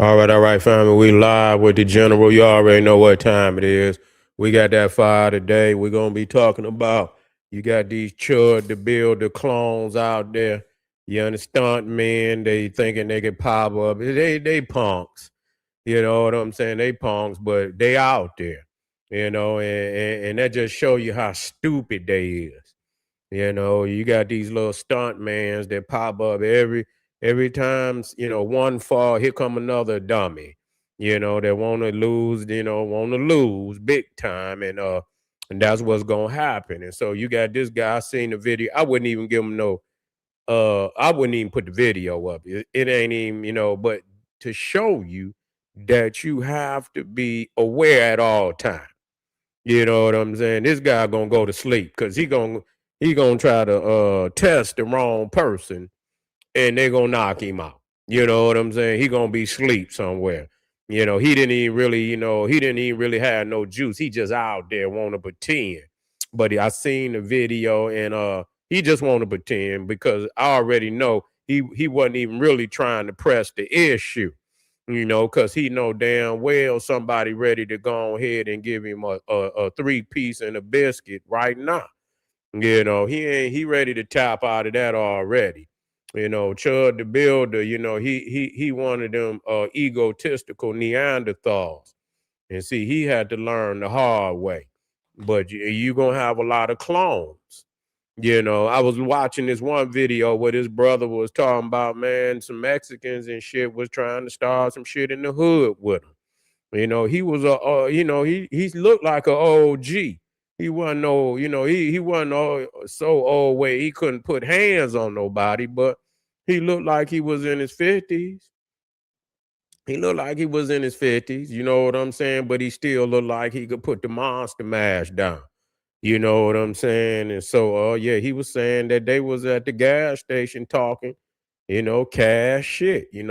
All right, family. We live with the general. You already know what time it is. We got that fire today. We're gonna be talking about you got these Chud to build the clones out there. You understand, men? They thinking they can pop up. They punks. You know what I'm saying? They punks, but they out there. And that just show you how stupid they is. You got these little stunt mans that pop up every time, one fall, here come another dummy, that want to lose big time. And that's what's gonna happen. And so you got this guy, I seen the video. I wouldn't even give him no I wouldn't even put the video up. It ain't even, but to show you that you have to be aware at all times. You know what I'm saying? This guy gonna go to sleep because he gonna try to test the wrong person and they gonna knock him out. You know what I'm saying? He gonna be asleep somewhere. He didn't even really have no juice. He just out there want to pretend. But I seen the video and he just want to pretend because I already know he wasn't even really trying to press the issue, because he know damn well somebody ready to go ahead and give him a three-piece and a biscuit right now. He ready to tap out of that already. Chud the Builder, he one of them egotistical Neanderthals. And see, he had to learn the hard way. But you gonna have a lot of clones. I was watching this one video where this brother was talking about, man, some Mexicans and shit was trying to start some shit in the hood with him. He was he looked like an OG. He wasn't no, he wasn't so old where he couldn't put hands on nobody, but he looked like he was in his 50s. He looked like he was in his 50s, you know what I'm saying? But he still looked like he could put the monster mash down. You know what I'm saying? And so yeah, he was saying that they was at the gas station talking, cash shit, he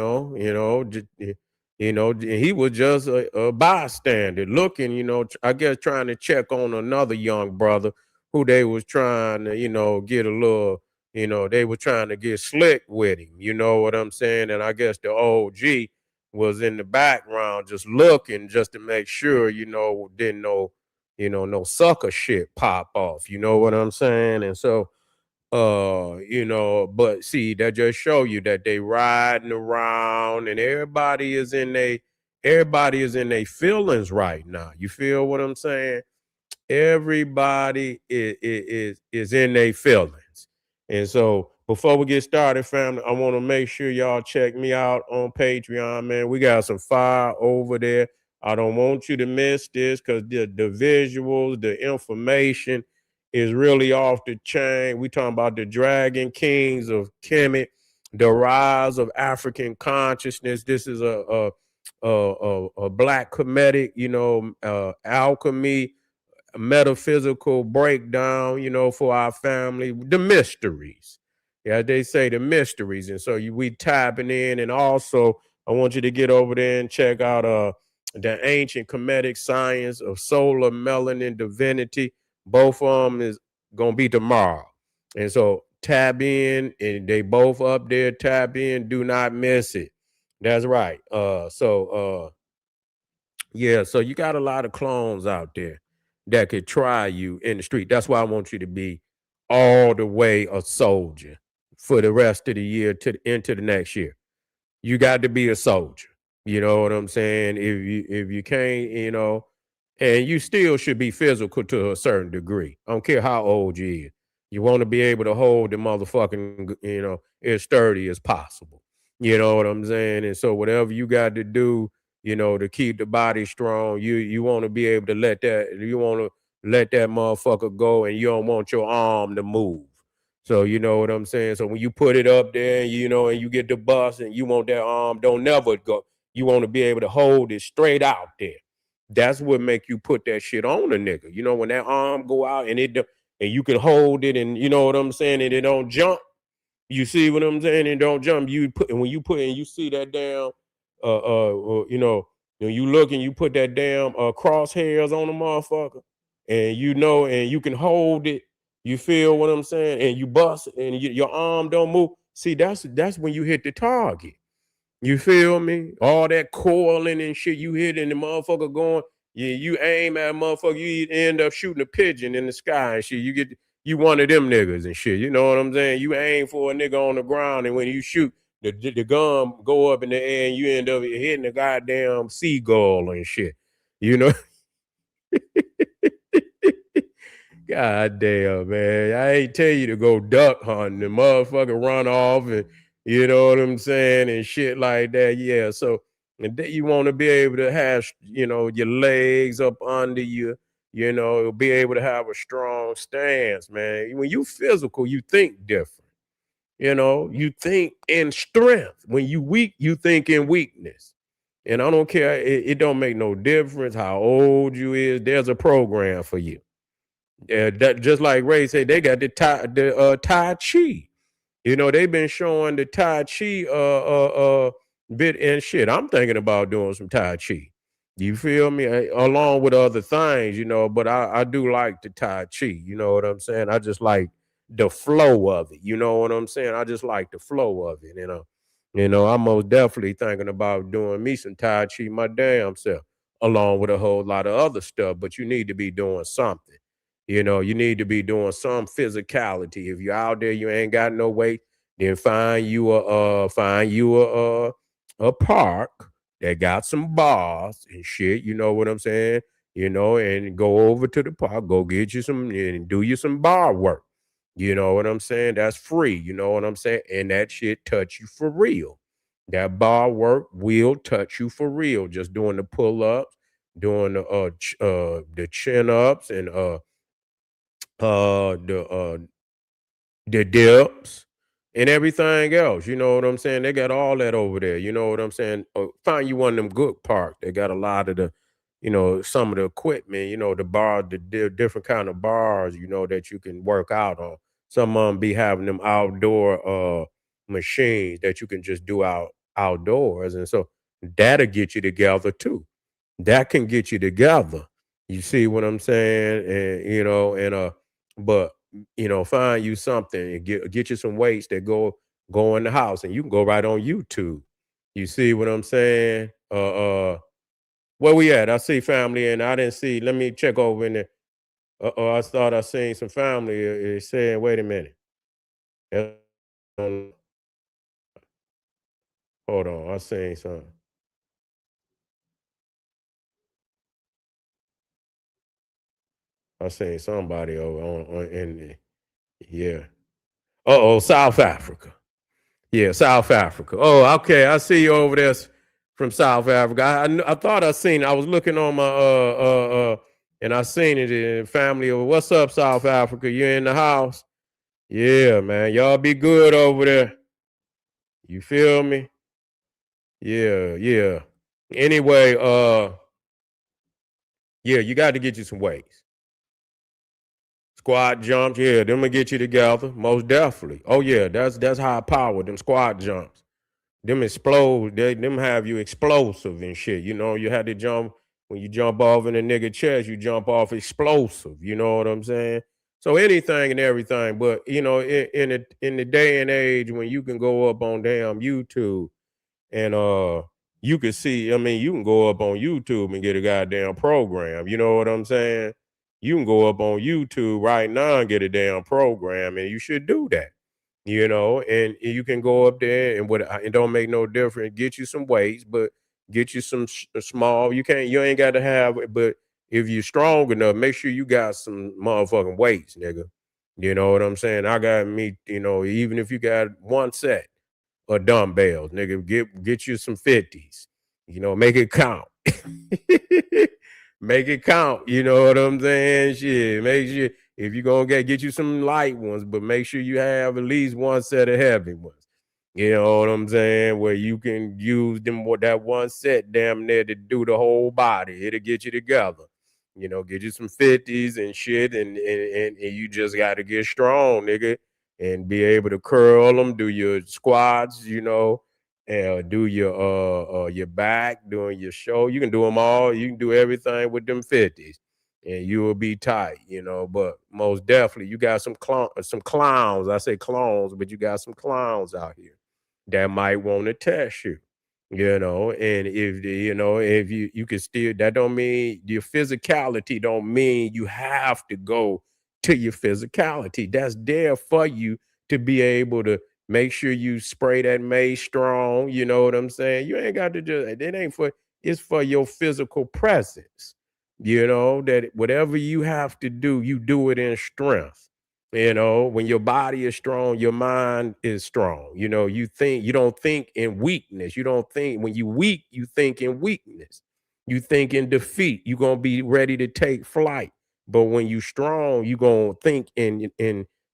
was just a bystander looking, I guess trying to check on another young brother who they was trying to, get a little, they were trying to get slick with him, you know what I'm saying? And I guess the OG was in the background just looking just to make sure, didn't know, no sucker shit pop off. You know what I'm saying? And so but see, that just show you that they riding around and everybody is in their feelings right now. You feel what I'm saying? Everybody is in their feelings. And so before we get started, family, I want to make sure y'all check me out on Patreon, man. We got some fire over there. I don't want you to miss this because the visuals, the information is really off the chain. We talking about the Dragon Kings of Kemet, the rise of African consciousness. This is a black comedic, alchemy, metaphysical breakdown, for our family, the mysteries. Yeah, they say the mysteries. And so we tapping in. And also, I want you to get over there and check out the ancient Kemetic science of solar melanin divinity. Both of them is gonna be tomorrow. And so tap in, and they both up there. Tap in, do not miss it. That's right. Yeah, so you got a lot of clones out there that could try you in the street. That's why I want you to be all the way a soldier for the rest of the year into the next year. You got to be a soldier. You know what I'm saying? If you can't, and you still should be physical to a certain degree. I don't care how old you is. You want to be able to hold the motherfucking, as sturdy as possible. You know what I'm saying? And so whatever you got to do, to keep the body strong, you want to be able to let that motherfucker go, and you don't want your arm to move. So you know what I'm saying? So when you put it up there, and you get the bus and you want that arm, don't never go. You want to be able to hold it straight out there. That's what make you put that shit on a nigga. When that arm go out and and you can hold it, and you know what I'm saying, and it don't jump. You see what I'm saying? And don't jump. You put, and when you put and you see that damn when you look and you put that damn crosshairs on the motherfucker, and and you can hold it. You feel what I'm saying? And you bust, and your arm don't move. See, that's when you hit the target. You feel me? All that coiling and shit you hit and the motherfucker going, yeah, you aim at a motherfucker, you end up shooting a pigeon in the sky and shit. You one of them niggas and shit. You know what I'm saying? You aim for a nigga on the ground and when you shoot, the gun go up in the air and you end up hitting the goddamn seagull and shit. You know? God damn, man. I ain't tell you to go duck hunting. The motherfucker run off and you know what I'm saying and shit like that. Yeah. So and then you want to be able to have, your legs up under you, be able to have a strong stance, man. When you physical, you think different. You think in strength. When you weak, you think in weakness. And I don't care. It don't make no difference how old you is. There's a program for you. Yeah, that just like Ray said, they got Tai Chi. They've been showing the Tai Chi bit and shit. I'm thinking about doing some Tai Chi. You feel me? Along with other things, but I do like the Tai Chi. You know what I'm saying? I just like the flow of it. You know what I'm saying? I just like the flow of it. I'm most definitely thinking about doing me some Tai Chi my damn self, along with a whole lot of other stuff. But you need to be doing something. You need to be doing some physicality. If you're out there, you ain't got no weight, then find you a park that got some bars and shit. You know what I'm saying? And go over to the park, go get you some and do you some bar work. You know what I'm saying? That's free. You know what I'm saying? And that shit touch you for real. That bar work will touch you for real. Just doing the pull ups, doing the chin ups, and uh the uh the dips and everything else. You know what I'm saying? They got all that over there. You know what I'm saying? Find you one of them good parks. They got a lot of some of the equipment, the bar, different kind of bars, that you can work out on. Some of them be having them outdoor machines that you can just do outdoors. And so that'll get you together too. That can get you together. You see what I'm saying? And but find you something and get you some weights that go in the house and you can go right on YouTube. You see what I'm saying? Where we at? I see family and I didn't see. Let me check over in there. I thought I seen some family saying, wait a minute. Uh, um, Hold on, I seen something. I seen somebody over on in the, yeah. South Africa. Yeah, South Africa. Oh, okay. I see you over there from South Africa. I thought I seen. I was looking on my and I seen it in family. What's up, South Africa? You in the house? Yeah, man. Y'all be good over there. You feel me? Yeah, yeah. Anyway, yeah, you got to get you some weights. Squat jumps, yeah, them will get you together, most definitely. Oh yeah, that's high power. Them squat jumps. Them explode, them have you explosive and shit. You had to jump when you jump off in a nigga chest, you jump off explosive. You know what I'm saying? So anything and everything, but in the day and age when you can go up on damn YouTube and you can see, I mean, you can go up on YouTube and get a goddamn program. You know what I'm saying? You can go up on YouTube right now and get a damn program, and you should do that. And you can go up there and what it don't make no difference. Get you some weights, but get you some small. You ain't got to have it, but if you're strong enough, make sure you got some motherfucking weights, nigga. You know what I'm saying? I got me, even if you got one set or dumbbells, nigga. Get you some 50s. Make it count. Make it count. You know what I'm saying? Shit. Make sure if you're gonna get you some light ones, but make sure you have at least one set of heavy ones. You know what I'm saying? Where you can use them with that one set damn near to do the whole body. It'll get you together. Get you some 50s and shit, and you just gotta get strong, nigga, and be able to curl them, do your squats, do your back, doing your show. You can do them all. You can do everything with them 50s, and you will be tight, But most definitely, you got some clowns. I say clones, but you got some clowns out here that might want to test you. And if if you can still, that don't mean your physicality don't mean you have to go to your physicality. That's there for you to be able to make sure you spray that mace strong. You know what I'm saying? You ain't got to just, it ain't for, it's for your physical presence. That whatever you have to do, you do it in strength. When your body is strong, your mind is strong. You don't think in weakness. You don't think, when you weak, you think in weakness. You think in defeat. You're gonna be ready to take flight. But when you strong, you gonna think in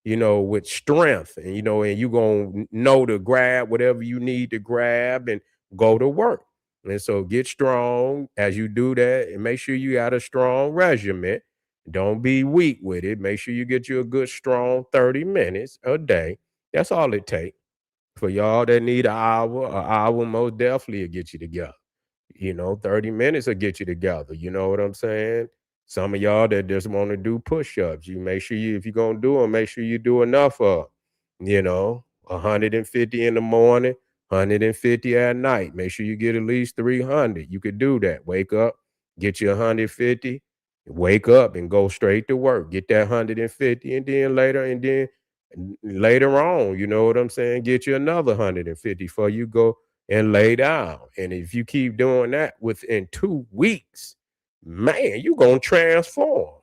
with strength, and you gonna know to grab whatever you need to grab and go to work. And so get strong as you do that, and make sure you got a strong regimen. Don't be weak with it. Make sure you get you a good strong 30 minutes a day. That's all it takes. For y'all that need an hour most definitely will get you together. 30 minutes will get you together. You know what I'm saying? Some of y'all that just want to do push-ups, you make sure you, if you're gonna do them, make sure you do enough of 'em. 150 in the morning, 150 at night. Make sure you get at least 300. You could do that. Wake up, get you 150, wake up and go straight to work. Get that 150, and then later on, you know what I'm saying? Get you another 150 before you go and lay down. And if you keep doing that within 2 weeks, man, you're going to transform.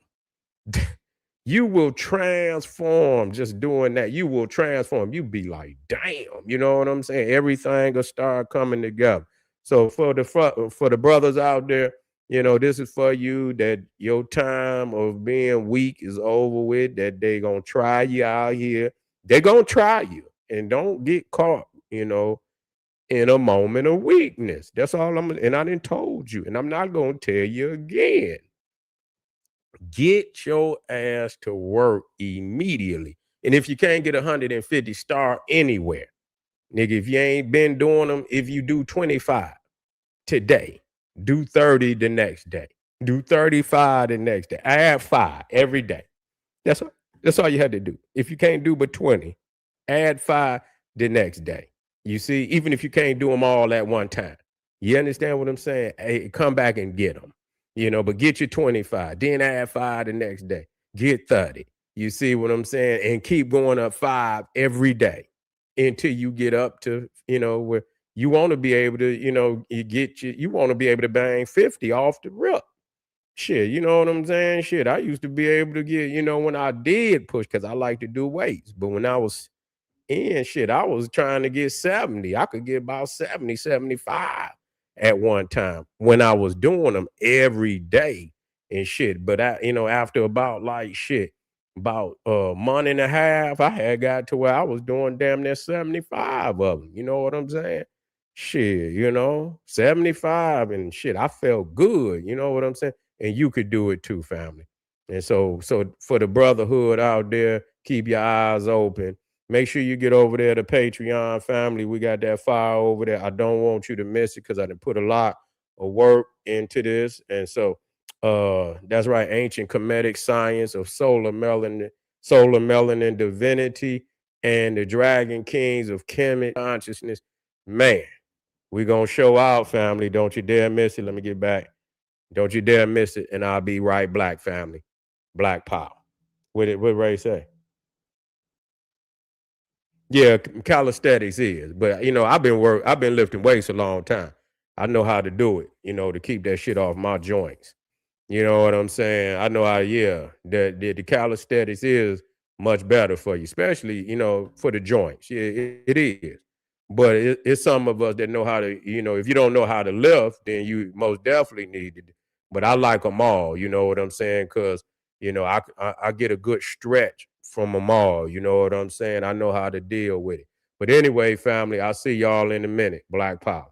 You will transform just doing that. You will transform. You be like, damn, you know what I'm saying? Everything will start coming together. So for the brothers out there, this is for you, that your time of being weak is over with, that they gonna try you out here. They gonna try you. And don't get caught, in a moment of weakness. That's all and I didn't told you, and I'm not gonna tell you again. Get your ass to work immediately. And if you can't get 150, start anywhere. Nigga, if you ain't been doing them, if you do 25 today, do 30 the next day, do 35 the next day, add 5 every day. That's all, that's all you had to do. If you can't do but 20, add 5 the next day. You see, even if you can't do them all at one time, you understand what I'm saying? Hey, come back and get them, but get your 25, then add 5 the next day, get 30. You see what I'm saying? And keep going up 5 every day until you get up to, where you want to be able to, you want to be able to bang 50 off the rip. Shit, you know what I'm saying? Shit, I used to be able to get, when I did push, because I like to do weights. But when I was in shit, I was trying to get 70. I could get about 70, 75 at one time when I was doing them every day and shit. But after about like shit, about a month and a half, I had got to where I was doing damn near 75 of them. You know what I'm saying? Shit, 75 and shit. I felt good. You know what I'm saying? And you could do it too, family. And so for the brotherhood out there, keep your eyes open. Make sure you get over there to Patreon, family. We got that file over there. I don't want you to miss it because I done put a lot of work into this. And so that's right, ancient comedic science of solar melanin divinity, and the dragon kings of chemic consciousness. Man, we gonna show out, family. Don't you dare miss it. Let me get back. Don't you dare miss it. And I'll be right black, family. Black power. What Ray say? Yeah, calisthenics is, but I've been lifting weights a long time. I know how to do it, to keep that shit off my joints. You know what I'm saying? I know how, yeah, the calisthenics is much better for you, especially, for the joints. Yeah, it is. But it's some of us that know how to, if you don't know how to lift, then you most definitely need it. But I like them all, you know what I'm saying? Because, I get a good stretch from them all, you know what I'm saying? I know how to deal with it. But anyway, family, I'll see y'all in a minute. Black Power.